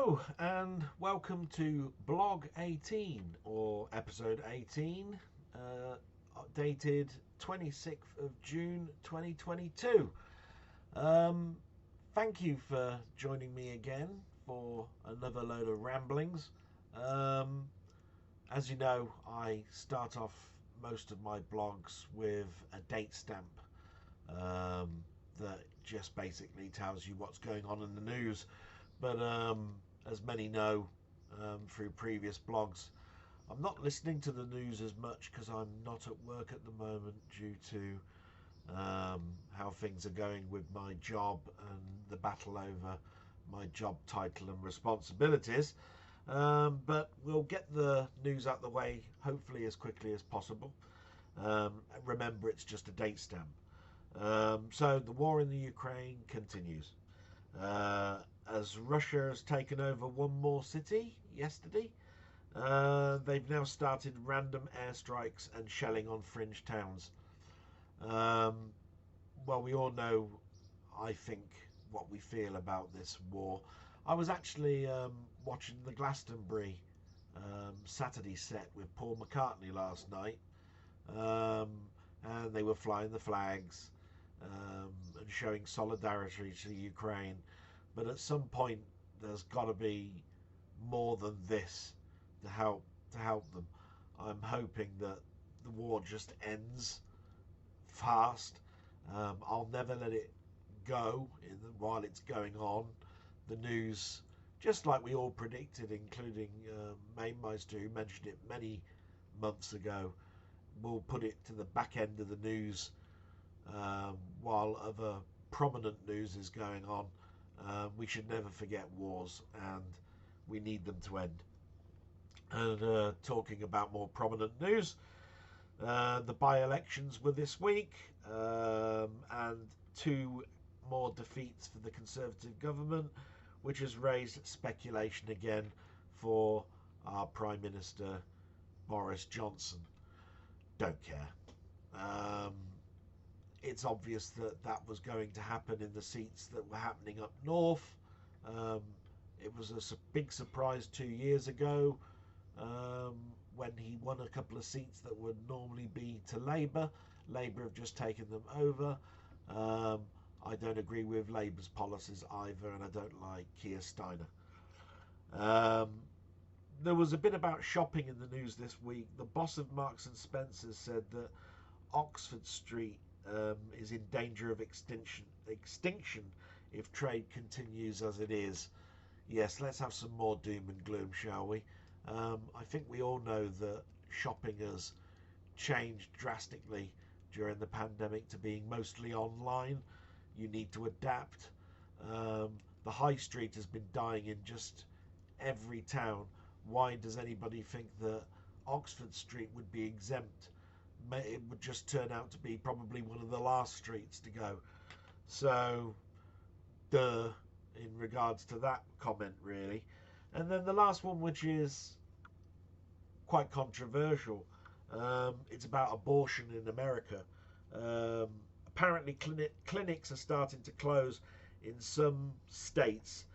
Hello and welcome to Blog 18 or episode 18, dated 26th of June 2022. Thank you for joining me again for another load of ramblings. As you know, I start off most of my blogs with a date stamp that just basically tells you what's going on in the news. But as many know through previous blogs, I'm not listening to the news as much because I'm not at work at the moment due to how things are going with my job and the battle over my job title and responsibilities. But we'll get the news out the way hopefully as quickly as possible. Remember, it's just a date stamp. So the war in the Ukraine continues. As Russia has taken over one more city yesterday, they've now started random airstrikes and shelling on fringe towns. Well, we all know, I think, what we feel about this war. I was actually watching the Glastonbury Saturday set with Paul McCartney last night, and they were flying the flags and showing solidarity to Ukraine. But at some point, there's got to be more than this to help them. I'm hoping that the war just ends fast. I'll never let it go while it's going on. The news, just like we all predicted, including Mainmeister, who mentioned it many months ago, will put it to the back end of the news while other prominent news is going on. We should never forget wars, and we need them to end. And talking about more prominent news, the by-elections were this week, and two more defeats for the Conservative government, which has raised speculation again for our Prime Minister Boris Johnson. Don't care. It's obvious that that was going to happen in the seats that were happening up north. It was a big surprise 2 years ago when he won a couple of seats that would normally be to Labour. Labour have just taken them over. I don't agree with Labour's policies either, and I don't like Keir Starmer. There was a bit about shopping in the news this week. The boss of Marks and Spencer said that Oxford Street is in danger of extinction if trade continues as it is. Yes, let's have some more doom and gloom, shall we? I think we all know that shopping has changed drastically during the pandemic to being mostly online. You need to adapt. The high street has been dying in just every town. Why does anybody think that Oxford Street would be exempt? It would just turn out to be probably one of the last streets to go. So, in regards to that comment, really. And then the last one, which is quite controversial, it's about abortion in America. Apparently clinics are starting to close in some states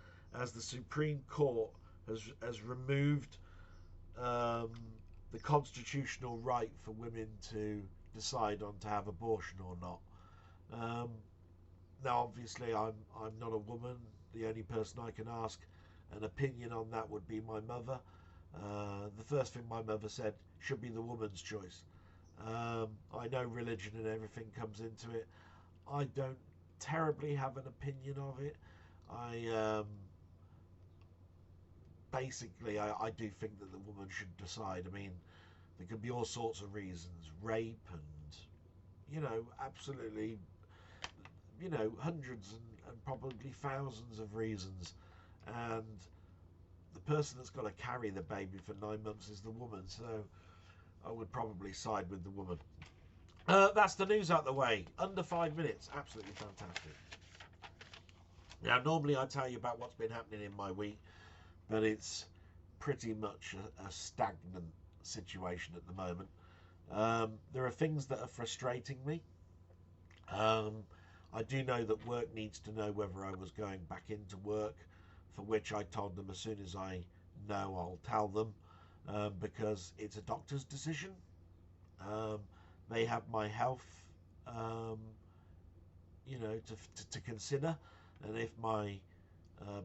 as the Supreme Court has removed the constitutional right for women to decide on to have abortion or not. Now, obviously, I'm not a woman. The only person I can ask an opinion on that would be my mother. The first thing my mother said should be the woman's choice. I know religion and everything comes into it. I don't terribly have an opinion of it. Basically, I do think that the woman should decide. I mean, there could be all sorts of reasons, rape and, absolutely, hundreds and probably thousands of reasons. And the person that's got to carry the baby for 9 months is the woman. So I would probably side with the woman. That's the news out the way. Under 5 minutes. Absolutely fantastic. Now, normally I tell you about what's been happening in my week, but it's pretty much a stagnant situation at the moment. There are things that are frustrating me. I do know that work needs to know whether I was going back into work for which I told them as soon as I know I'll tell them, because it's a doctor's decision. They have my health, to consider, and if my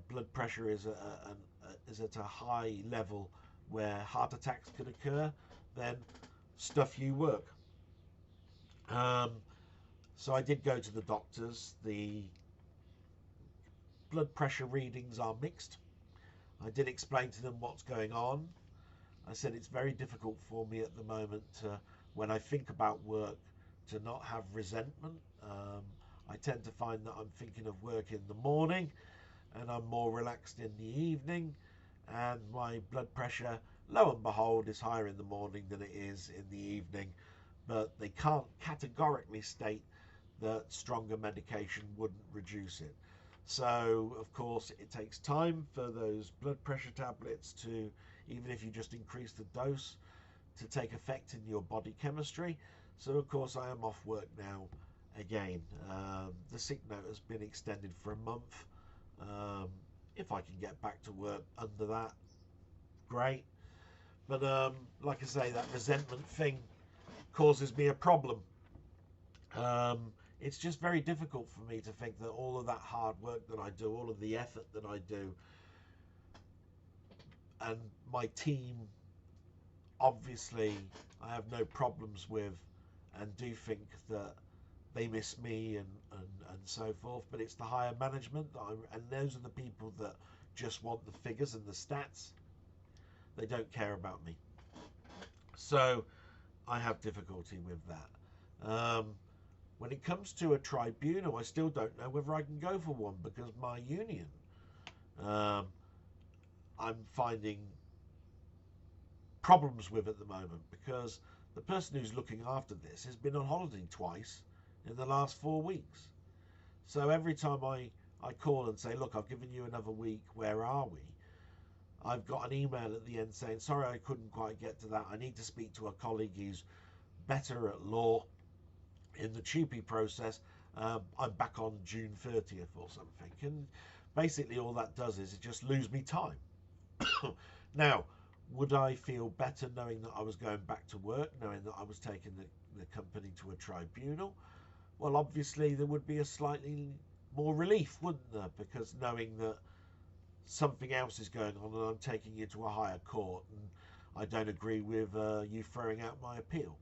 blood pressure is at a high level where heart attacks could occur, then stuff you work. So I did go to the doctors. The blood pressure readings are mixed. I did explain to them what's going on. I said it's very difficult for me at the moment when I think about work to not have resentment. I tend to find that I'm thinking of work in the morning and I'm more relaxed in the evening, and my blood pressure, lo and behold, is higher in the morning than it is in the evening. But they can't categorically state that stronger medication wouldn't reduce it. So, of course, it takes time for those blood pressure tablets to, even if you just increase the dose, to take effect in your body chemistry. So, of course, I am off work now again. The sick note has been extended for a month. If I can get back to work under that, great. But like I say, that resentment thing causes me a problem. It's just very difficult for me to think that all of that hard work that I do, all of the effort that I do, and my team, obviously, I have no problems with, and do think that they miss me and so forth, but it's the higher management and those are the people that just want the figures and the stats. They don't care about me. So I have difficulty with that. When it comes to a tribunal, I still don't know whether I can go for one, because my union, I'm finding problems with at the moment, because the person who's looking after this has been on holiday twice in the last 4 weeks. So every time I call and say, look, I've given you another week, where are we? I've got an email at the end saying, sorry, I couldn't quite get to that. I need to speak to a colleague who's better at law in the TUPE process. I'm back on June 30th or something. And basically all that does is it just lose me time. Now, would I feel better knowing that I was going back to work, knowing that I was taking the company to a tribunal? Well, obviously there would be a slightly more relief, wouldn't there? Because knowing that something else is going on and I'm taking you to a higher court, and I don't agree with you throwing out my appeal,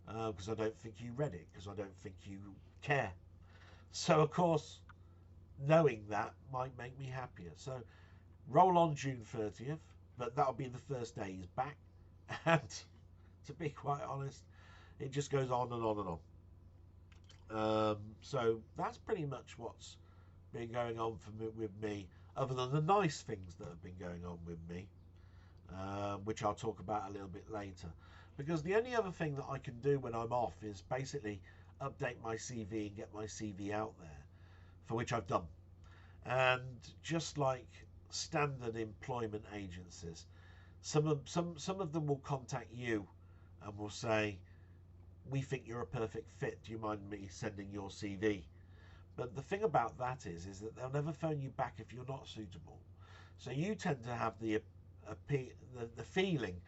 because I don't think you read it, because I don't think you care. So, of course, knowing that might make me happier. So, roll on June 30th, but that'll be the first day he's back. And to be quite honest, it just goes on and on and on. So that's pretty much what's been going on with me, other than the nice things that have been going on with me, which I'll talk about a little bit later. Because the only other thing that I can do when I'm off is basically update my CV and get my CV out there, for which I've done. And just like standard employment agencies, some of them will contact you and will say, we think you're a perfect fit, do you mind me sending your CV? But the thing about that is that they'll never phone you back if you're not suitable. So you tend to have the feeling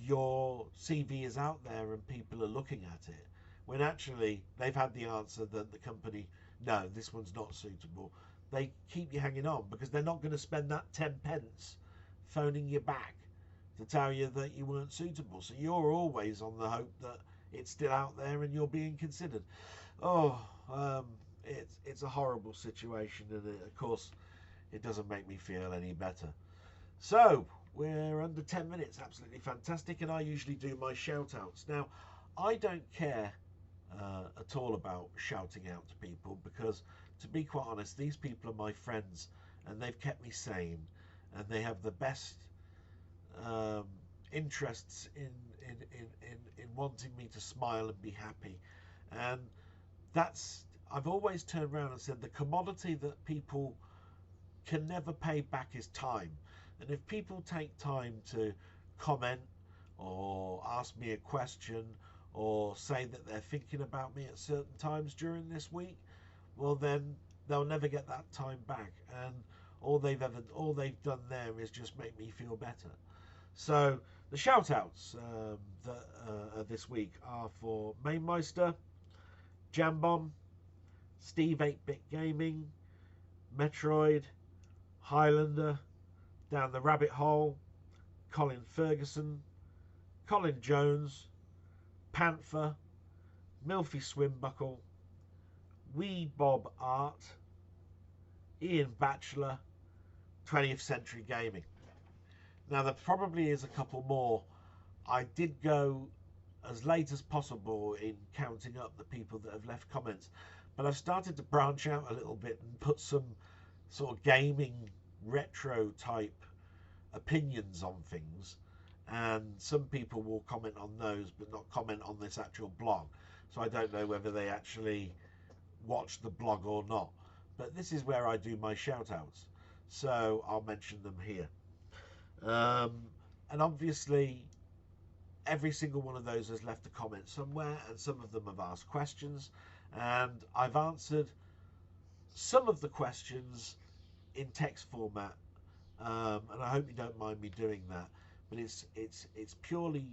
your CV is out there and people are looking at it, when actually they've had the answer that the company, no, this one's not suitable. They keep you hanging on because they're not going to spend that 10 pence phoning you back to tell you that you weren't suitable. So you're always on the hope that it's still out there and you're being considered. It's a horrible situation, and of course it doesn't make me feel any better. So we're under 10 minutes, absolutely fantastic, and I usually do my shout outs. Now, I don't care at all about shouting out to people, because to be quite honest, these people are my friends and they've kept me sane, and they have the best interests in wanting me to smile and be happy. And that's, I've always turned around and said, the commodity that people can never pay back is time. And if people take time to comment or ask me a question or say that they're thinking about me at certain times during this week, well then they'll never get that time back. And all they've done there is just make me feel better. So the shout outs this week are for Mainmeister, Jambomb, Steve 8-Bit Gaming, Metroid, Highlander, Down the Rabbit Hole, Colin Ferguson, Colin Jones, Panther, Milfy Swimbuckle, Wee Bob Art, Ian Batchelor, 20th Century Gaming. Now there probably is a couple more. I did go as late as possible in counting up the people that have left comments, but I've started to branch out a little bit and put some sort of gaming retro type opinions on things, and some people will comment on those but not comment on this actual blog, so I don't know whether they actually watch the blog or not. But this is where I do my shout outs, so I'll mention them here. And obviously every single one of those has left a comment somewhere, and some of them have asked questions, and I've answered some of the questions in text format, and I hope you don't mind me doing that. But it's purely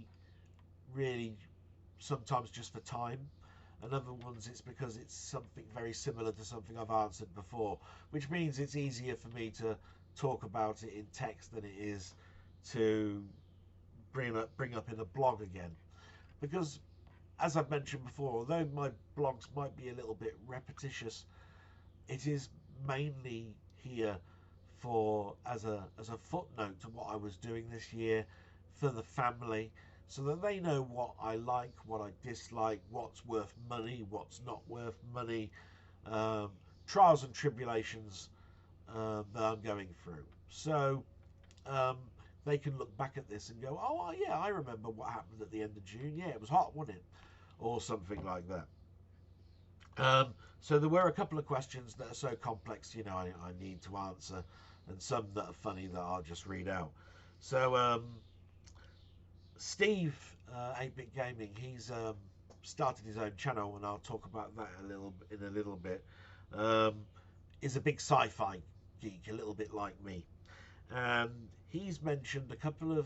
really sometimes just for time, and other ones it's because it's something very similar to something I've answered before, which means it's easier for me to talk about it in text than it is to bring up in a blog again. Because as I've mentioned before, although my blogs might be a little bit repetitious, it is mainly here for as a footnote to what I was doing this year for the family, so that they know what I like, what I dislike, what's worth money, what's not worth money, trials and tribulations that I'm going through. So they can look back at this and go, oh yeah, I remember what happened at the end of June. Yeah, it was hot, wasn't it? Or something like that. So there were a couple of questions that are so complex, you know, I need to answer, and some that are funny that I'll just read out. So Steve 8-Bit Gaming, he's started his own channel, and I'll talk about that in a little bit. Is a big sci-fi geek, a little bit like me, and he's mentioned a couple of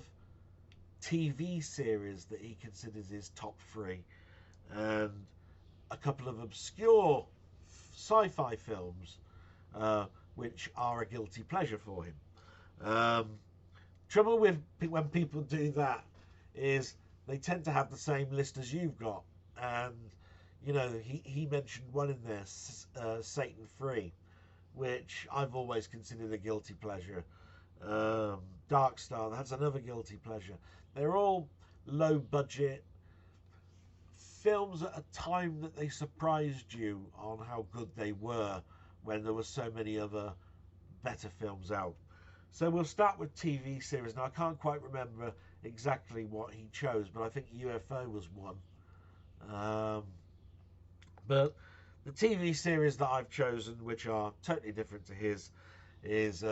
TV series that he considers his top 3, and a couple of obscure sci-fi films which are a guilty pleasure for him. Trouble with when people do that is they tend to have the same list as you've got, and you know, he mentioned one in there, Satan 3, which I've always considered a guilty pleasure. Dark Star, that's another guilty pleasure. They're all low budget films at a time that they surprised you on how good they were when there were so many other better films out. So we'll start with TV series. Now I can't quite remember exactly what he chose, but I think UFO was one. But the TV series that I've chosen, which are totally different to his, is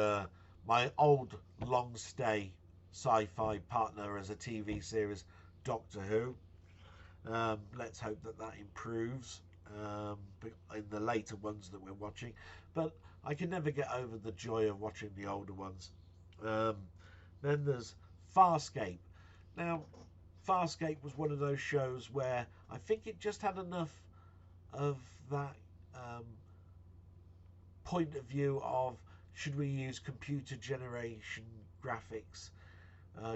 my old long stay sci-fi partner as a TV series, Doctor Who. Let's hope that that improves in the later ones that we're watching, but I can never get over the joy of watching the older ones. Then there's Farscape. Now Farscape was one of those shows where I think it just had enough of that point of view of, should we use computer generation graphics,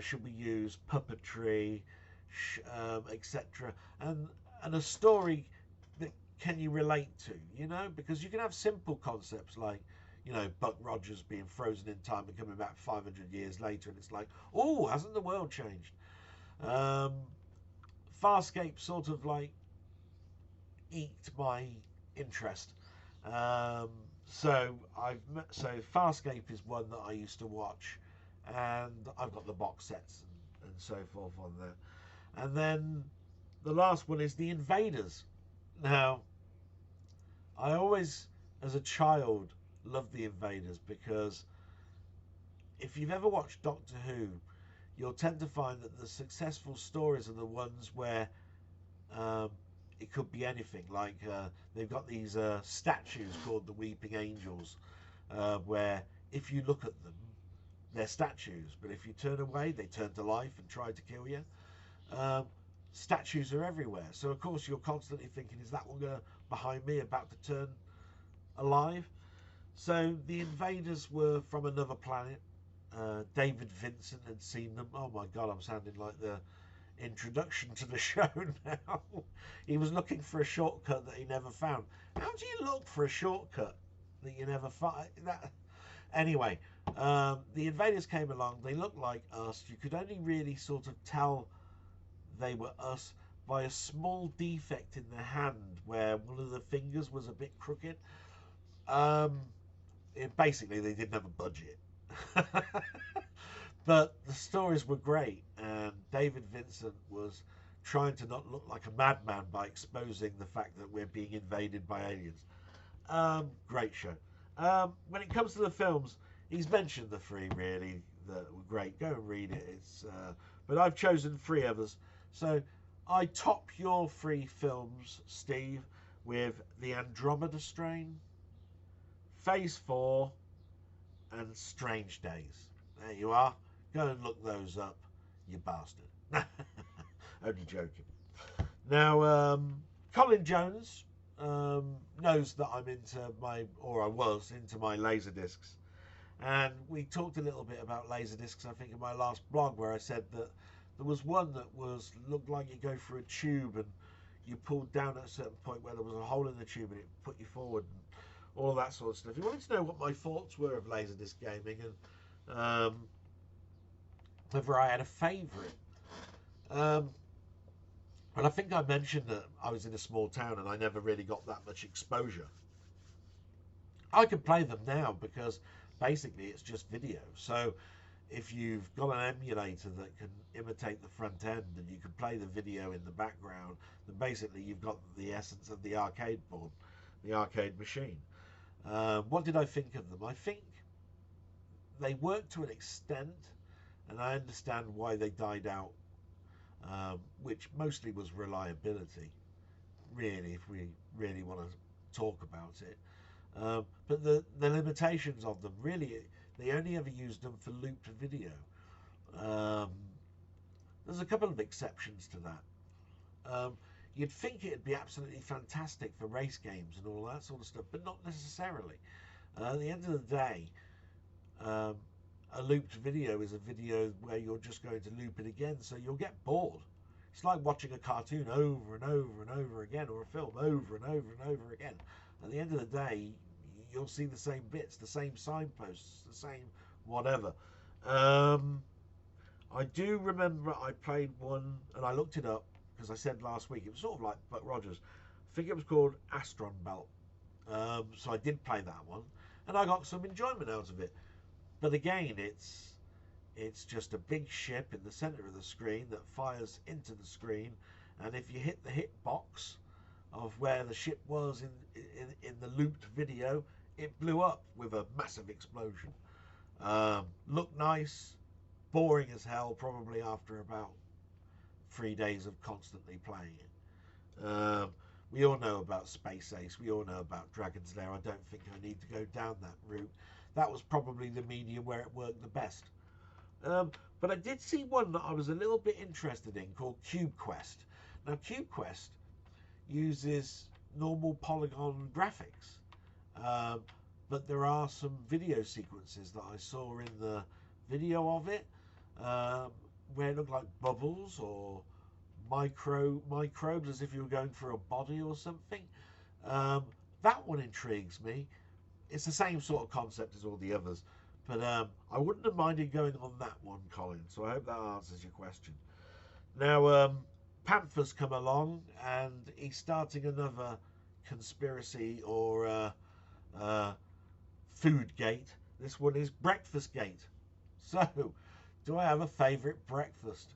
should we use puppetry, etc., and a story that can you relate to, you know, because you can have simple concepts like, you know, Buck Rogers being frozen in time and coming back 500 years later, and it's like, oh, hasn't the world changed? Farscape sort of like eked my interest. So Farscape is one that I used to watch, and I've got the box sets and so forth on there. And then the last one is the Invaders. Now, I always, as a child, loved the Invaders, because if you've ever watched Doctor Who, you'll tend to find that the successful stories are the ones where it could be anything. Like they've got these statues called the Weeping Angels, where if you look at them, they're statues, but if you turn away, they turn to life and try to kill you. Um, Statues are everywhere, so of course you're constantly thinking, is that one behind me about to turn alive? So the invaders were from another planet. David Vincent had seen them. Oh my God, I'm sounding like the introduction to the show now. He was looking for a shortcut that he never found. How do you look for a shortcut that you never find? Anyway, the invaders came along. They looked like us. You could only really sort of tell they were us by a small defect in the hand where one of the fingers was a bit crooked. Basically, they didn't have a budget. But the stories were great, and David Vincent was trying to not look like a madman by exposing the fact that we're being invaded by aliens. Great show. When it comes to the films, he's mentioned the three really that were great. Go and read it. But I've chosen three others. So I top your three films, Steve, with The Andromeda Strain, Phase 4, and Strange Days. There you are. Go and look those up, you bastard. Only joking. Now, Colin Jones knows that I'm I was into my laser discs. And we talked a little bit about laser discs, I think, in my last blog, where I said that there was one that looked like you go through a tube and you pulled down at a certain point where there was a hole in the tube and it put you forward and all that sort of stuff. He wanted to know what my thoughts were of laserdisc gaming and whether I had a favourite. And I think I mentioned that I was in a small town and I never really got that much exposure. I can play them now because basically it's just video. So if you've got an emulator that can imitate the front end and you can play the video in the background, then basically you've got the essence of the arcade board, the arcade machine. What did I think of them? I think they work to an extent, and I understand why they died out, which mostly was reliability, really, if we really want to talk about it. But the limitations of them, really, they only ever used them for looped video. There's a couple of exceptions to that. You'd think it'd be absolutely fantastic for race games and all that sort of stuff, but not necessarily. At the end of the day, a looped video is a video where you're just going to loop it again, so you'll get bored. It's like watching a cartoon over and over and over again, or a film over and over and over again. At the end of the day, you'll see the same bits, the same signposts, the same whatever. I do remember I played one, and I looked it up, because I said last week, it was sort of like Buck Rogers. I think it was called Astron Belt. So I did play that one, and I got some enjoyment out of it. But again, it's just a big ship in the center of the screen that fires into the screen, and if you hit the hit box of where the ship was in the looped video, it blew up with a massive explosion. Looked nice, boring as hell, probably after about 3 days of constantly playing it. We all know about Space Ace, we all know about Dragon's Lair. I don't think I need to go down that route. That was probably the medium where it worked the best. But I did see one that I was a little bit interested in called Cube Quest. Now, Cube Quest uses normal polygon graphics, but there are some video sequences that I saw in the video of it where it looked like bubbles or microbes, as if you were going through a body or something. That one intrigues me. It's the same sort of concept as all the others, but I wouldn't have minded going on that one, Colin, so I hope that answers your question. Now, Panther's come along, and he's starting another conspiracy or food gate. This one is breakfast gate. So, do I have a favourite breakfast?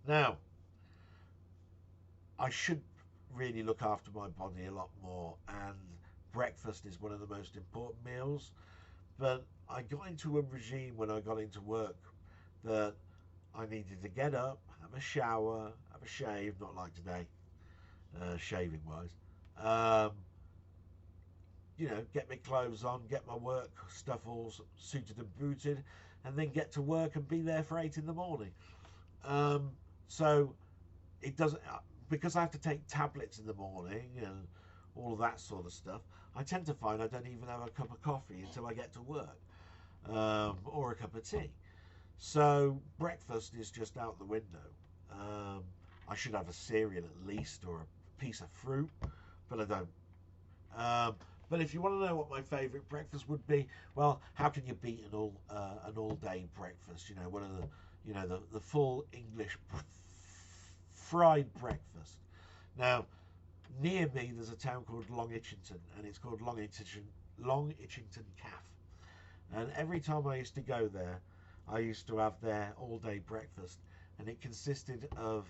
Now, I should really look after my body a lot more, and breakfast is one of the most important meals. But I got into a regime when I got into work that I needed to get up, have a shower, have a shave, not like today, shaving wise, you know, get my clothes on, get my work stuff all suited and booted, and then get to work and be there for 8 in the morning. So it doesn't, because I have to take tablets in the morning and all of that sort of stuff, I tend to find I don't even have a cup of coffee until I get to work, or a cup of tea. So breakfast is just out the window. I should have a cereal at least, or a piece of fruit, but I don't. But if you want to know what my favourite breakfast would be, well, how can you beat an all day breakfast? You know, one of the, you know, the full English fried breakfast. Now, near me there's a town called Long Itchington, and it's called Long Itchington Calf. And every time I used to go there, I used to have their all day breakfast, and it consisted of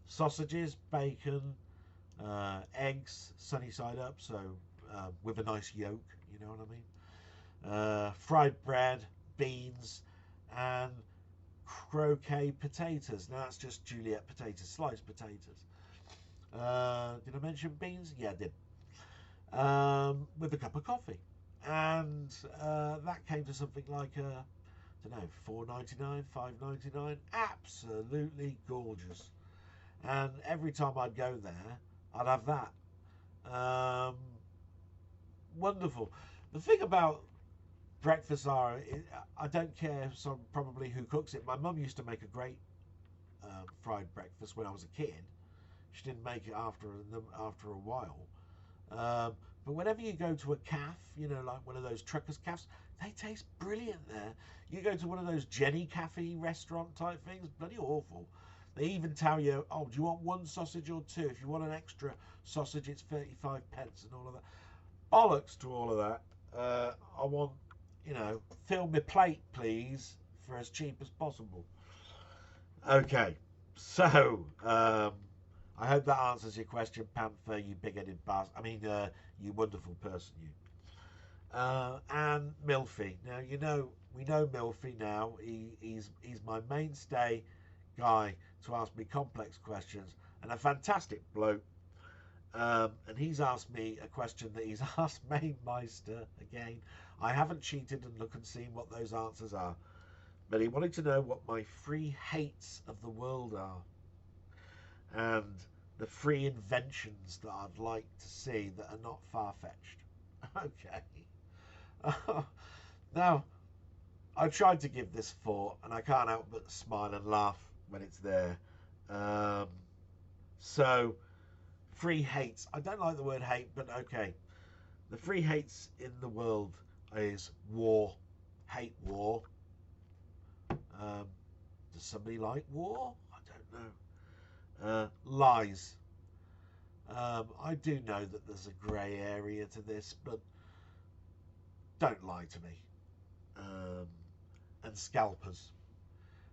sausages, bacon, eggs, sunny side up, so with a nice yolk, you know what I mean? Fried bread, beans, and croquet potatoes. Now that's just Juliet potatoes, sliced potatoes. Did I mention beans? Yeah, I did. With a cup of coffee, and that came to something like I don't know, $4.99, $5.99. Absolutely gorgeous. And every time I'd go there, I'd have that. Wonderful. The thing about breakfasts are, I don't care probably who cooks it. My mum used to make a great fried breakfast when I was a kid. She didn't make it after a while. But whenever you go to a calf, you know, like one of those truckers' calves, they taste brilliant there. You go to one of those Jenny Cafe restaurant type things, bloody awful. They even tell you, oh, do you want one sausage or two? If you want an extra sausage, it's 35 pence and all of that. Bollocks to all of that. I want, you know, fill my plate, please, for as cheap as possible. Okay, so I hope that answers your question, Panther, you big-headed bastard. I mean, you wonderful person, you. And Milfy. Now, you know, we know Milfy now. He's my mainstay guy to ask me complex questions, and a fantastic bloke. And he's asked me a question that he's asked Mainmeister again. I haven't cheated and looked and seen what those answers are, but he wanted to know what my free hates of the world are, and the free inventions that I'd like to see that are not far-fetched. Okay. Now, I've tried to give this thought, and I can't help but smile and laugh when it's there. So, free hates. I don't like the word hate, but okay. The free hates in the world is war. Hate war. Does somebody like war? I don't know. Lies. I do know that there's a grey area to this, but don't lie to me. And scalpers.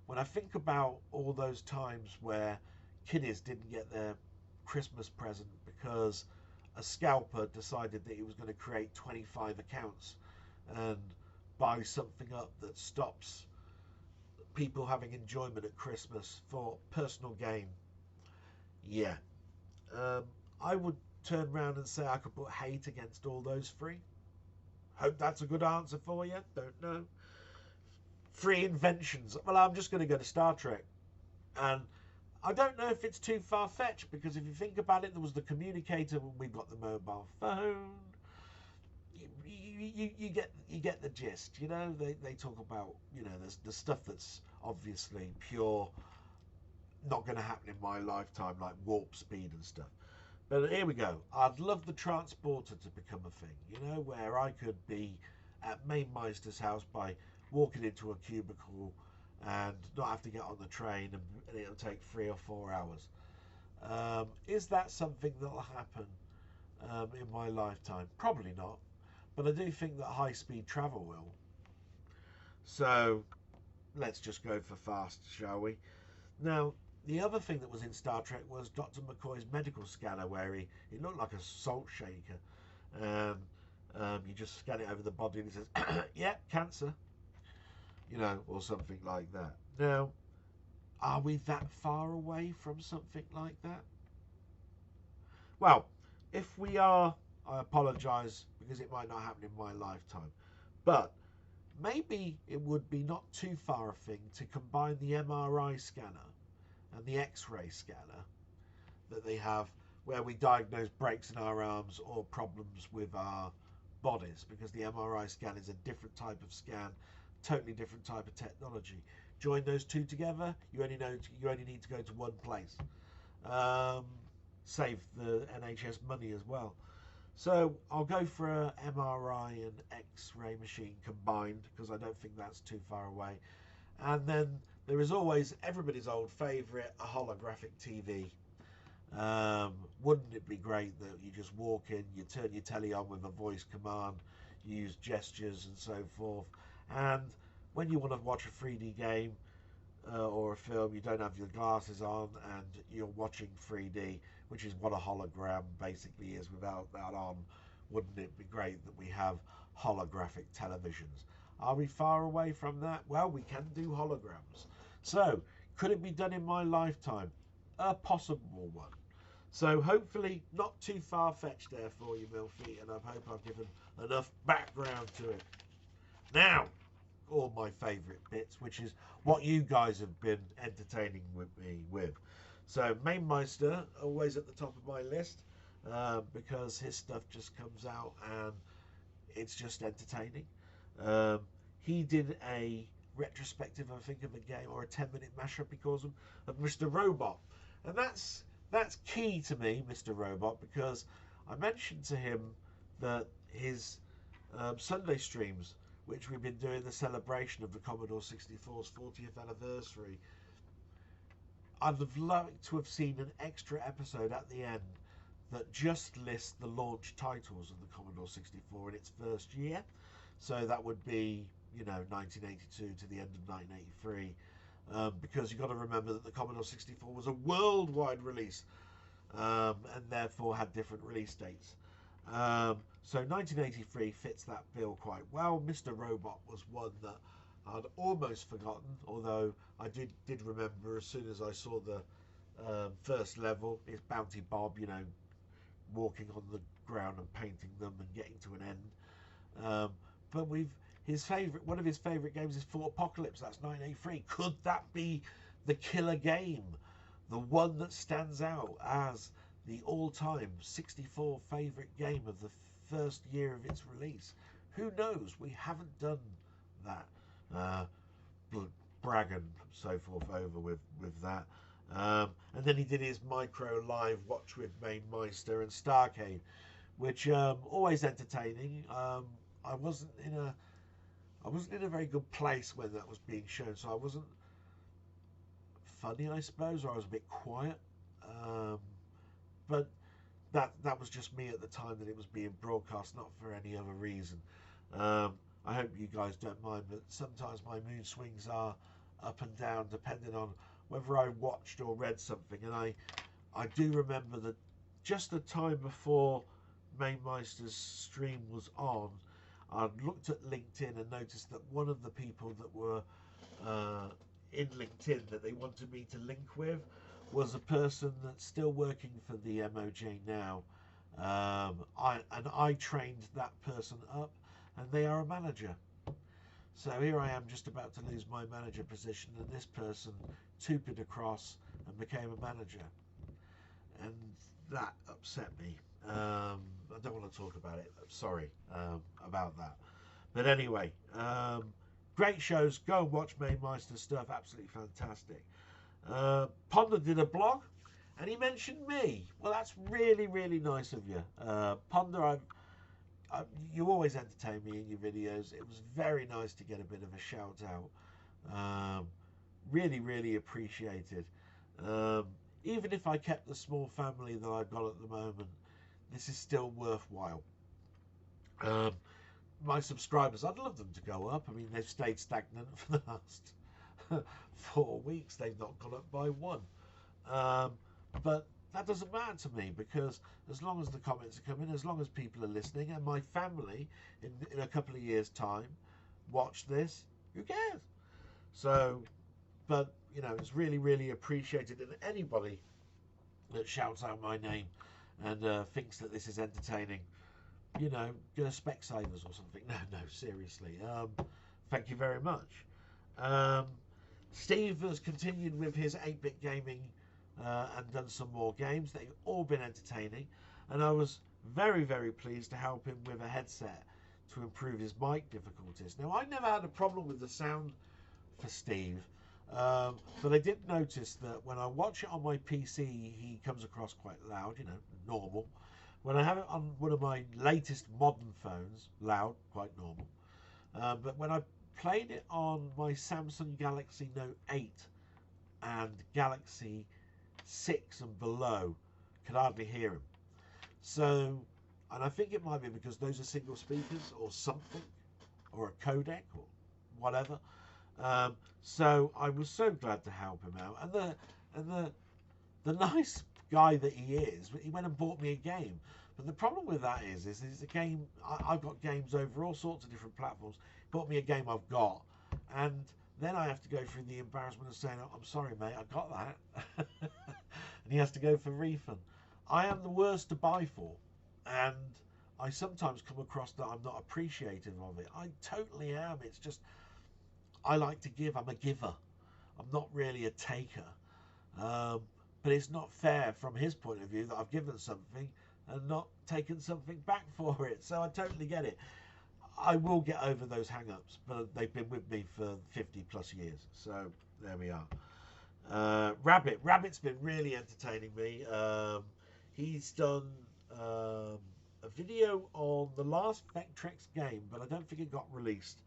When I think about all those times where kiddies didn't get their Christmas present because a scalper decided that he was going to create 25 accounts and buy something up that stops people having enjoyment at Christmas for personal gain. Yeah. I would turn around and say I could put hate against all those three. Hope that's a good answer for you. Don't know. Free inventions. Well, I'm just going to go to Star Trek. And I don't know if it's too far-fetched, because if you think about it, there was the communicator when we got the mobile phone. You get the gist, you know. They talk about, you know, the stuff that's obviously pure, not going to happen in my lifetime, like warp speed and stuff. But here we go. I'd love the transporter to become a thing, you know, where I could be at Mainmeister's house by walking into a cubicle and not have to get on the train, and it'll take 3 or 4 hours. Is that something that'll happen in my lifetime? Probably not, but I do think that high-speed travel will. So let's just go for fast, shall we? Now, the other thing that was in Star Trek was Dr. McCoy's medical scanner, where it looked like a salt shaker. You just scan it over the body and it says, yeah, cancer. You know, or something like that. Now, are we that far away from something like that? Well, if we are I apologise, because it might not happen in my lifetime. But maybe it would be not too far a thing to combine the MRI scanner and the X-ray scanner that they have, where we diagnose breaks in our arms or problems with our bodies, because the MRI scan is a different type of scan, totally different type of technology. Join those two together, you only need to go to one place. Save the NHS money as well. So I'll go for a MRI and X-ray machine combined, because I don't think that's too far away. And then there is always everybody's old favourite, a holographic TV. Wouldn't it be great that you just walk in, you turn your telly on with a voice command, you use gestures and so forth, and when you want to watch a 3D game or a film, you don't have your glasses on and you're watching 3D, which is what a hologram basically is without that on. Wouldn't it be great that we have holographic televisions? Are we far away from that? Well, we can do holograms. So, could it be done in my lifetime? A possible one. So hopefully not too far-fetched there for you, Milfy, and I hope I've given enough background to it. Now, all my favourite bits, which is what you guys have been entertaining with me with. So Mainmeister, always at the top of my list, because his stuff just comes out and it's just entertaining. He did a retrospective, I think, of a game, or a 10-minute mashup, he calls them, of Mr. Robot. And that's key to me, Mr. Robot, because I mentioned to him that his Sunday streams, which we've been doing the celebration of the Commodore 64's 40th anniversary, I'd have liked to have seen an extra episode at the end that just lists the launch titles of the Commodore 64 in its first year. So that would be, 1982 to the end of 1983. Because you've got to remember that the Commodore 64 was a worldwide release, and therefore had different release dates. So 1983 fits that bill quite well. Mr. Robot was one that I'd almost forgotten, although I did remember as soon as I saw the first level. It's Bounty Bob, walking on the ground and painting them and getting to an end. But one of his favourite games is For Apocalypse. That's 1983. Could that be the killer game? The one that stands out as the all-time 64 favourite game of the first year of its release? Who knows? We haven't done that. Brag and so forth over with that. And then he did his micro live watch with Mainmeister and Starcade, which always entertaining. I wasn't in a very good place when that was being shown, so I wasn't funny, I suppose, or I was a bit quiet. But that was just me at the time that it was being broadcast, not for any other reason. I hope you guys don't mind, but sometimes my mood swings are up and down depending on whether I watched or read something. And I do remember that just the time before Mainmeister's stream was on, I looked at LinkedIn and noticed that one of the people that were in LinkedIn that they wanted me to link with was a person that's still working for the MOJ now. I trained that person up, and they are a manager. So here I am just about to lose my manager position, and this person tooped across and became a manager. And that upset me. I don't want to talk about it. I'm sorry about that. But anyway, great shows. Go and watch Mainmeister stuff. Absolutely fantastic. Ponder did a blog, and he mentioned me. Well, that's really, really nice of you. Ponder, you always entertain me in your videos. It was very nice to get a bit of a shout out. Really, really appreciated. Even if I kept the small family that I've got at the moment, this is still worthwhile. My subscribers, I'd love them to go up. I mean, they've stayed stagnant for the last 4 weeks. They've not gone up by one. But that doesn't matter to me, because as long as the comments are coming, as long as people are listening, and my family in a couple of years' time watch this, who cares? So, but it's really, really appreciated. And anybody that shouts out my name and thinks that this is entertaining, you know, get a Specsavers or something. No, seriously. Thank you very much. Steve has continued with his 8-bit gaming and done some more games. They've all been entertaining, and I was very, very pleased to help him with a headset to improve his mic difficulties. Now, I never had a problem with the sound for Steve, but I did notice that when I watch it on my PC, he comes across quite loud, you know, normal. When I have it on one of my latest modern phones, loud, quite normal. But when I played it on my Samsung Galaxy Note 8 and Galaxy 6 and below, could hardly hear him. So, and I think it might be because those are single speakers or something, or a codec or whatever. So I was so glad to help him out. And the nice guy that he is, he went and bought me a game. But the problem with that is it's a game. I've got games over all sorts of different platforms. He bought me a game I've got, and then I have to go through the embarrassment of saying, oh, "I'm sorry, mate, I got that," and he has to go for refund. I am the worst to buy for, and I sometimes come across that I'm not appreciative of it. I totally am. It's just I like to give. I'm a giver. I'm not really a taker. But it's not fair from his point of view that I've given something and not taken something back for it. So I totally get it. I will get over those hang-ups, but they've been with me for 50 plus years. So there we are. Rabbit's been really entertaining me. He's done a video on the last Vectrex game, but I don't think it got released.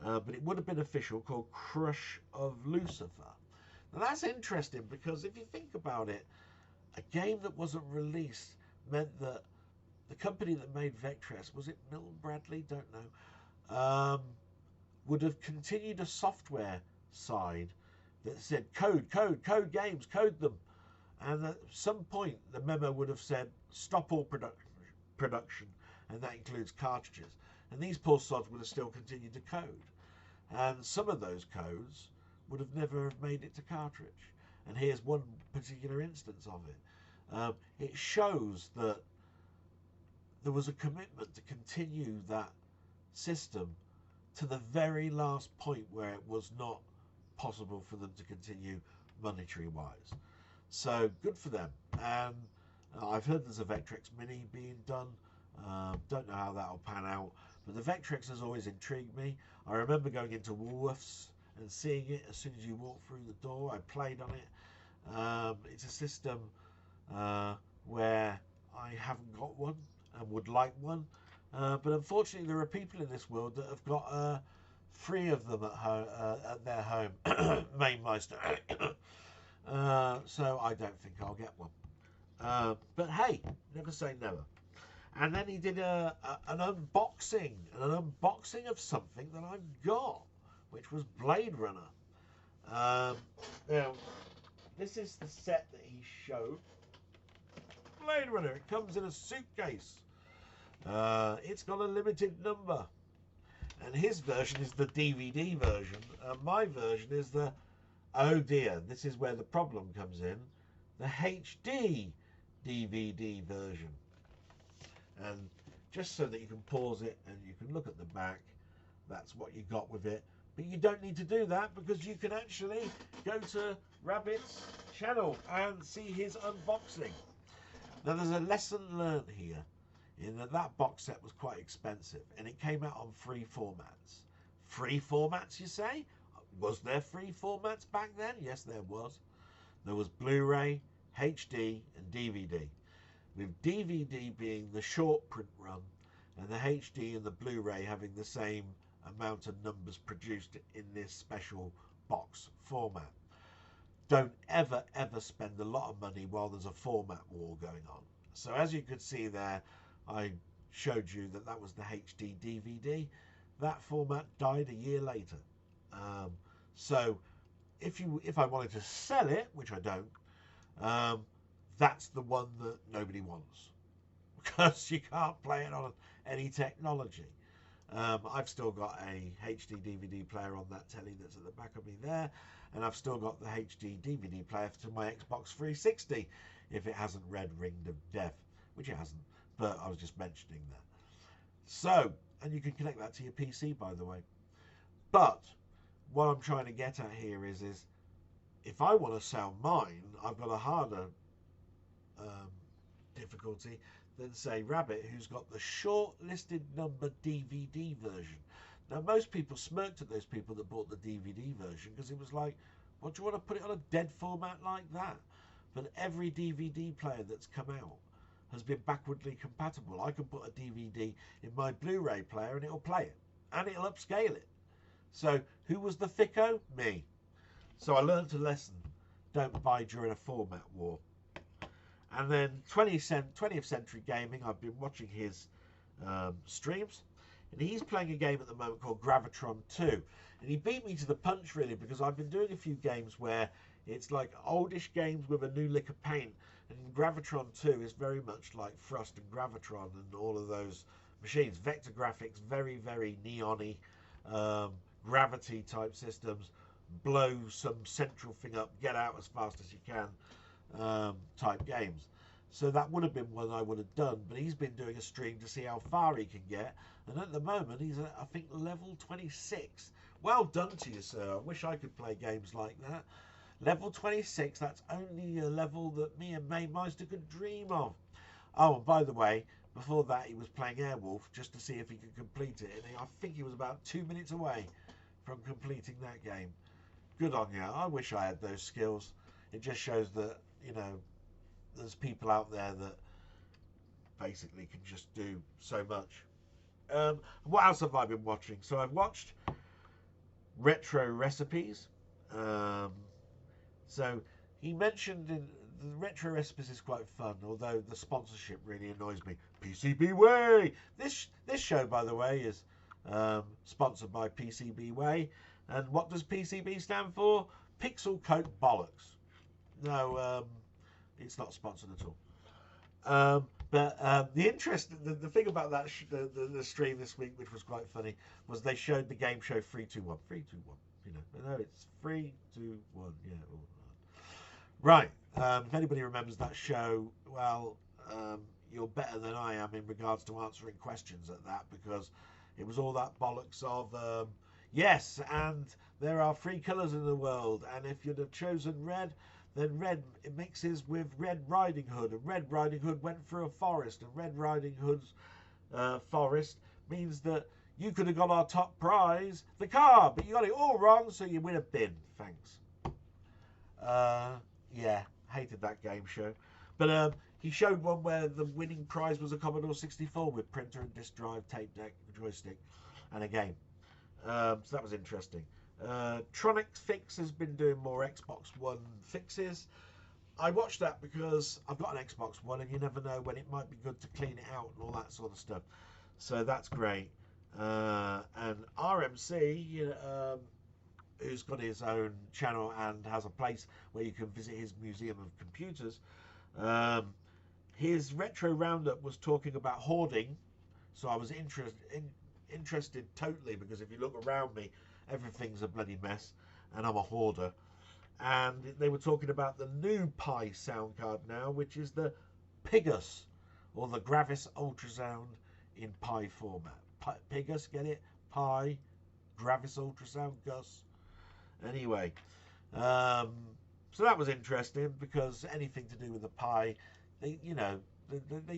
But it would have been official, called Crush of Lucifer. Now that's interesting because if you think about it, a game that wasn't released meant that the company that made Vectrex, was it Milton Bradley? Don't know. Would have continued a software side that said code games, code them. And at some point the memo would have said stop all production, and that includes cartridges. And these poor sods would have still continued to code. And some of those codes would have never have made it to cartridge. And here's one particular instance of it. It shows that there was a commitment to continue that system to the very last point where it was not possible for them to continue monetary wise. So good for them. And I've heard there's a Vectrex Mini being done. Don't know how that'll pan out, but the Vectrex has always intrigued me. I remember going into Woolworths and seeing it as soon as you walk through the door. I played on it. It's a system where I haven't got one and would like one, but unfortunately there are people in this world that have got 3 of them at their home, Mainmeister. So I don't think I'll get one. But hey, never say never. And then he did an unboxing of something that I've got, which was Blade Runner. Now, this is the set that he showed. Blade Runner. It comes in a suitcase. It's got a limited number. And his version is the DVD version. And my version is the, oh dear, this is where the problem comes in, the HD DVD version. And just so that you can pause it and you can look at the back, that's what you got with it. But you don't need to do that because you can actually go to Rabbit's channel and see his unboxing. Now there's a lesson learned here in that box set was quite expensive and it came out on 3 formats. 3 formats, you say? Was there 3 formats back then? Yes, there was. There was Blu-ray, HD and DVD. With DVD being the short print run and the HD and the Blu-ray having the same amount of numbers produced in this special box format. Don't ever spend a lot of money while there's a format war going on. So as you could see there, I showed you that was the HD DVD. That format died a year later. So if I wanted to sell it, which I don't, that's the one that nobody wants because you can't play it on any technology. I've still got a HD DVD player on that telly that's at the back of me there, and I've still got the HD DVD player to my Xbox 360 if it hasn't read Ring of Death, which it hasn't, but I was just mentioning that. So, and you can connect that to your PC, by the way. But what I'm trying to get at here is if I want to sell mine, I've got a harder difficulty than, say, Rabbit, who's got the short-listed number DVD version. Now, most people smirked at those people that bought the DVD version because it was like, what, do you want to put it on a dead format like that? But every DVD player that's come out has been backwardly compatible. I can put a DVD in my Blu-ray player and it'll play it, and it'll upscale it. So who was the thicko? Me. So I learned a lesson. Don't buy during a format war. And then 20th Century Gaming, I've been watching his streams, and he's playing a game at the moment called Gravitron 2. And he beat me to the punch, really, because I've been doing a few games where it's like oldish games with a new lick of paint. And Gravitron 2 is very much like Thrust and Gravitron and all of those machines. Vector graphics, very, very neon-y, gravity type systems, blow some central thing up, get out as fast as you can type games. So that would have been one I would have done, but he's been doing a stream to see how far he can get, and at the moment he's at, I think, level 26. Well done to you, sir. I wish I could play games like that. Level 26, that's only a level that me and Maymeister could dream of. Oh, and by the way, before that he was playing Airwolf just to see if he could complete it, and I think he was about 2 minutes away from completing that game. Good on you. I wish I had those skills. It just shows that, you know, there's people out there that basically can just do so much. What else have I been watching? So I've watched Retro Recipes. So he mentioned in the Retro Recipes is quite fun, although the sponsorship really annoys me. PCB Way! This show, by the way, is sponsored by PCB Way. And what does PCB stand for? Pixel Coat Bollocks. No, it's not sponsored at all. But the thing about that the stream this week, which was quite funny, was they showed the game show 3-2-1. 3-2-1. You know, it's 3-2-1. Yeah. Right. If anybody remembers that show, well, you're better than I am in regards to answering questions at that, because it was all that bollocks of yes, and there are 3 colours in the world, and if you'd have chosen red, then red it mixes with Red Riding Hood, and Red Riding Hood went through a forest, and Red Riding Hood's forest means that you could have got our top prize, the car, but you got it all wrong, so you win a bin. Thanks. Yeah, hated that game show. But he showed one where the winning prize was a Commodore 64 with printer and disc drive, tape deck, joystick, and a game. So that was interesting. Tronics Fix has been doing more Xbox One fixes. I watched that because I've got an Xbox One, and you never know when it might be good to clean it out and all that sort of stuff. So that's great. And RMC, who's got his own channel and has a place where you can visit his museum of computers, his retro roundup was talking about hoarding. So I was interested totally, because if you look around me, everything's a bloody mess, and I'm a hoarder. And they were talking about the new Pi sound card now, which is the Pigus, or the Gravis Ultrasound in Pi format. Pigus, get it? Pi, Gravis Ultrasound, Gus. Anyway, so that was interesting, because anything to do with the Pi, they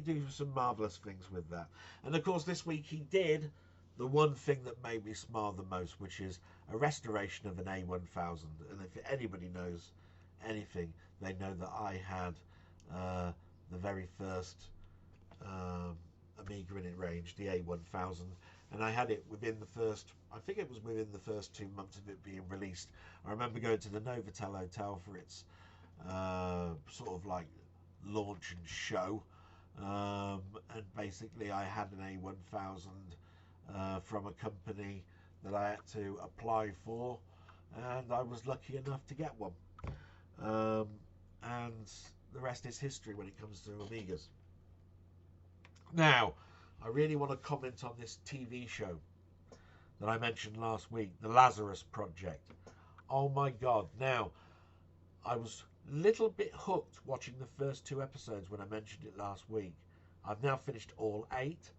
do some marvellous things with that. And of course, this week he did the one thing that made me smile the most, which is a restoration of an A1000. And if anybody knows anything, they know that I had the very first Amiga in range, the A1000, and I had it within the first, I think it was within the first 2 months of it being released. I remember going to the Novotel Hotel for its sort of like launch and show, and basically I had an A1000 from a company that I had to apply for, and I was lucky enough to get one. And the rest is history when it comes to Amigas. Now, I really want to comment on this TV show that I mentioned last week, the Lazarus Project. Oh my God. Now, I was a little bit hooked watching the first 2 episodes when I mentioned it last week. I've now finished all 8.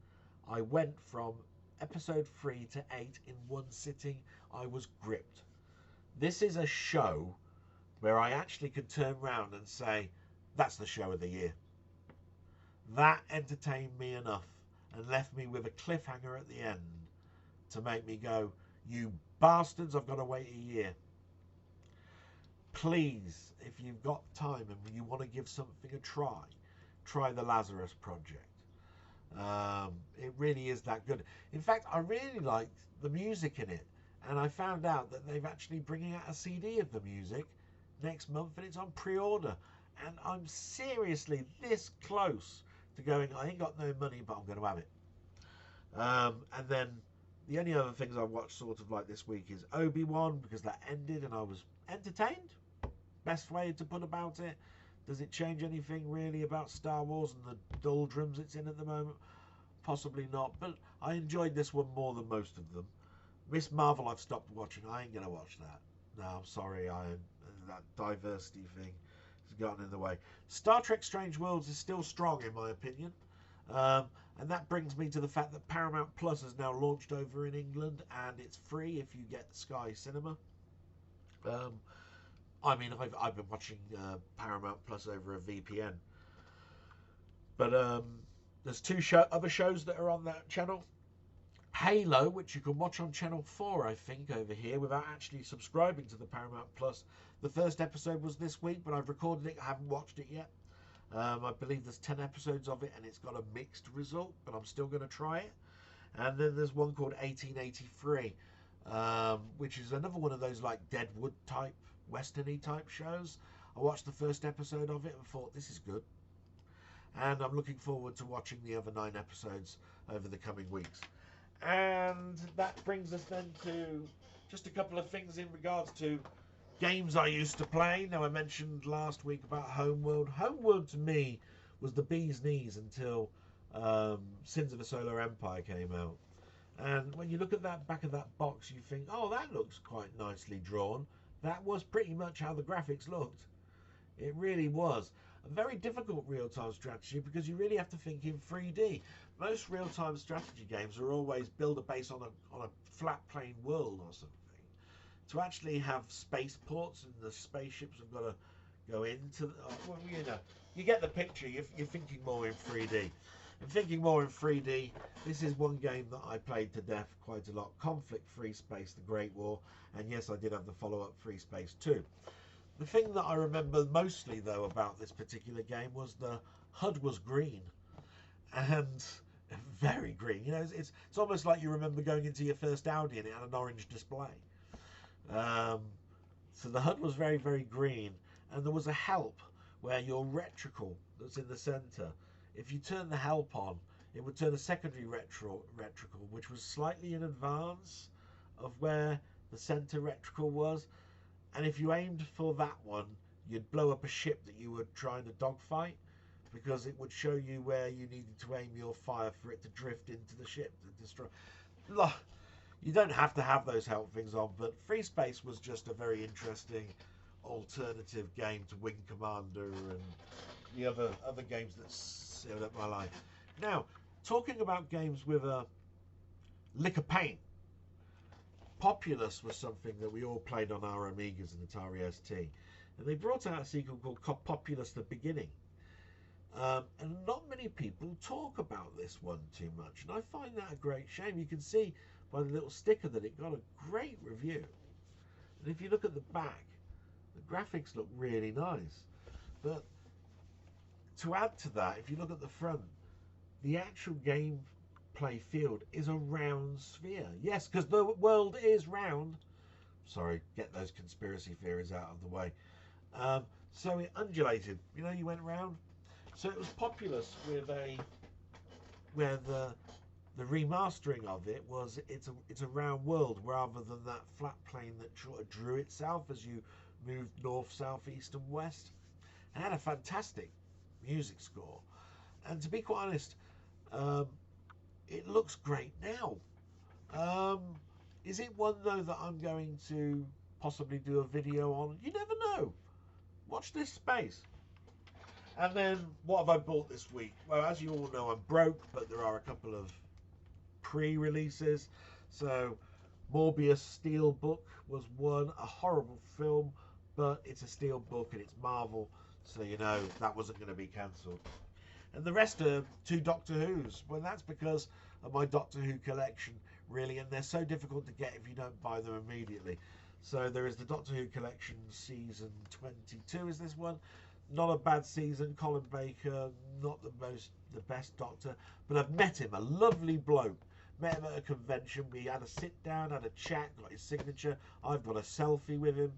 I went from episode 3 to 8 in one sitting. I was gripped. This is a show where I actually could turn around and say, that's the show of the year. That entertained me enough and left me with a cliffhanger at the end to make me go, you bastards, I've got to wait a year. Please, if you've got time and you want to give something a try the Lazarus Project. It really is that good. In fact, I really liked the music in it, and I found out that they've actually bringing out a CD of the music next month, and it's on pre-order. And I'm seriously this close to going, I ain't got no money, but I'm going to have it. And then the only other things I've watched sort of like this week is Obi-Wan, because that ended and I was entertained. Best way to put about it. Does it change anything really about Star Wars and the doldrums it's in at the moment? Possibly not, but I enjoyed this one more than most of them. Miss Marvel I've stopped watching. I ain't going to watch that. No, I'm sorry. That diversity thing has gotten in the way. Star Trek Strange Worlds is still strong in my opinion. And that brings me to the fact that Paramount Plus has now launched over in England, and it's free if you get Sky Cinema. I mean, I've been watching Paramount Plus over a VPN. But there's two other shows that are on that channel. Halo, which you can watch on Channel 4, I think, over here, without actually subscribing to the Paramount Plus. The first episode was this week, but I've recorded it. I haven't watched it yet. I believe there's 10 episodes of it, and it's got a mixed result, but I'm still going to try it. And then there's one called 1883, which is another one of those like Deadwood type, Western-y type shows. I watched the first episode of it and thought, this is good. And I'm looking forward to watching the other 9 episodes over the coming weeks. And that brings us then to just a couple of things in regards to games I used to play. Now, I mentioned last week about Homeworld. Homeworld to me was the bee's knees until Sins of a Solar Empire came out. And when you look at that back of that box, you think, oh, that looks quite nicely drawn. That was pretty much how the graphics looked. It really was. A very difficult real-time strategy because you really have to think in 3D. Most real-time strategy games are always build a base on a flat plane world or something. To actually have spaceports and the spaceships have got to go into, well, you know, you get the picture. You're thinking more in 3D. And thinking more in 3D, this is one game that I played to death quite a lot. Conflict Free Space, The Great War. And yes, I did have the follow-up Free Space 2. The thing that I remember mostly, though, about this particular game was the HUD was green. And very green. You know, it's almost like you remember going into your first Audi and it had an orange display. So the HUD was very, very green. And there was a help where your retricle that's in the center, if you turn the help on, it would turn a secondary retricle, which was slightly in advance of where the center retricle was. And if you aimed for that one, you'd blow up a ship that you were trying to dogfight, because it would show you where you needed to aim your fire for it to drift into the ship to destroy. Look, you don't have to have those help things on, but Free Space was just a very interesting alternative game to Wing Commander and the other games that sealed up my life. Now, talking about games with a lick of paint, Populous was something that we all played on our Amigas and Atari ST. And they brought out a sequel called Populous The Beginning. And not many people talk about this one too much. And I find that a great shame. You can see by the little sticker that it got a great review. And if you look at the back, the graphics look really nice. But to add to that, if you look at the front, the actual gameplay field is a round sphere. Yes, because the world is round. Sorry, get those conspiracy theories out of the way. So it undulated. You know, you went round. So it was Populous with where the remastering of it was it's a round world rather than that flat plane that sort of drew itself as you moved north, south, east, and west. It had a fantastic music score, and to be quite honest, it looks great now. Is it one though that I'm going to possibly do a video on? You never know. Watch this space. And then, what have I bought this week? Well, as you all know, I'm broke, but there are a couple of pre-releases. So Morbius Steelbook was one, a horrible film, but it's a Steelbook and it's Marvel, so you know that wasn't going to be cancelled. And the rest are 2 Doctor Who's. Well, that's because of my Doctor Who collection, really, and they're so difficult to get if you don't buy them immediately. So there is the Doctor Who collection, season 22 is this one. Not a bad season. Colin Baker, not the best Doctor, but I've met him, a lovely bloke. Met him at a convention. We had a sit down, had a chat, got his signature. I've got a selfie with him,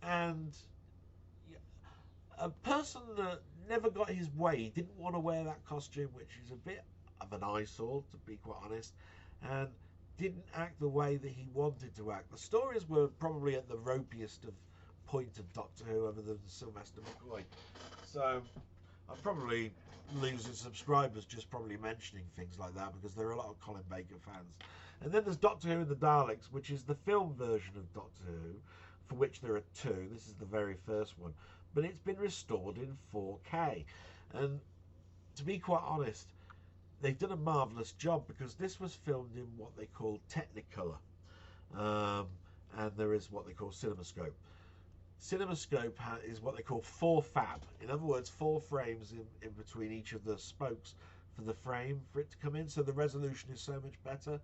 and a person that never got his way, didn't want to wear that costume, which is a bit of an eyesore, to be quite honest, and didn't act the way that he wanted to act. The stories were probably at the ropiest of point of Doctor Who, other than Sylvester McCoy. So I'm probably losing subscribers just probably mentioning things like that, because there are a lot of Colin Baker fans. And then there's Doctor Who and the Daleks, which is the film version of Doctor Who, for which there are 2. This is the very first one, but it's been restored in 4K. And to be quite honest, they've done a marvellous job, because this was filmed in what they call Technicolor, and there is what they call Cinemascope. Cinemascope is what they call 4 fab. In other words, 4 frames in between each of the spokes for the frame for it to come in, so the resolution is so much better.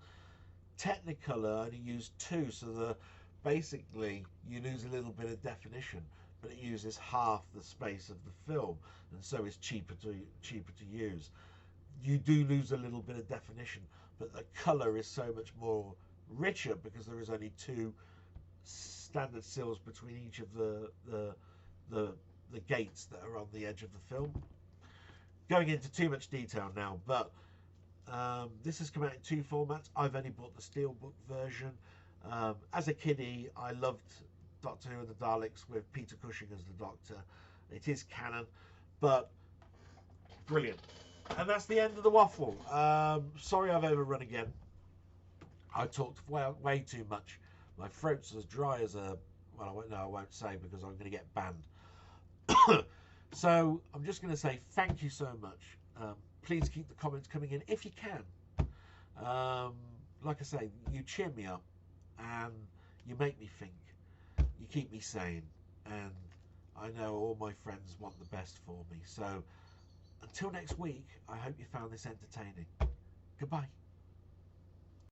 Technicolor only used 2, so basically you lose a little bit of definition, but it uses half the space of the film, and so it's cheaper to use. You do lose a little bit of definition, but the colour is so much more richer, because there is only 2 standard sills between each of the gates that are on the edge of the film. Going into too much detail now, but this has come out in 2 formats. I've only bought the Steelbook version. As a kiddie, I loved Doctor Who and the Daleks with Peter Cushing as the Doctor. It is canon, but brilliant. And that's the end of the waffle. Sorry I've overrun again. I talked way too much. My throat's as dry as a... Well, I won't say, because I'm going to get banned. So I'm just going to say thank you so much. Please keep the comments coming in if you can. Like I say, you cheer me up and you make me think. You keep me sane, and I know all my friends want the best for me. So until next week, I hope you found this entertaining. Goodbye.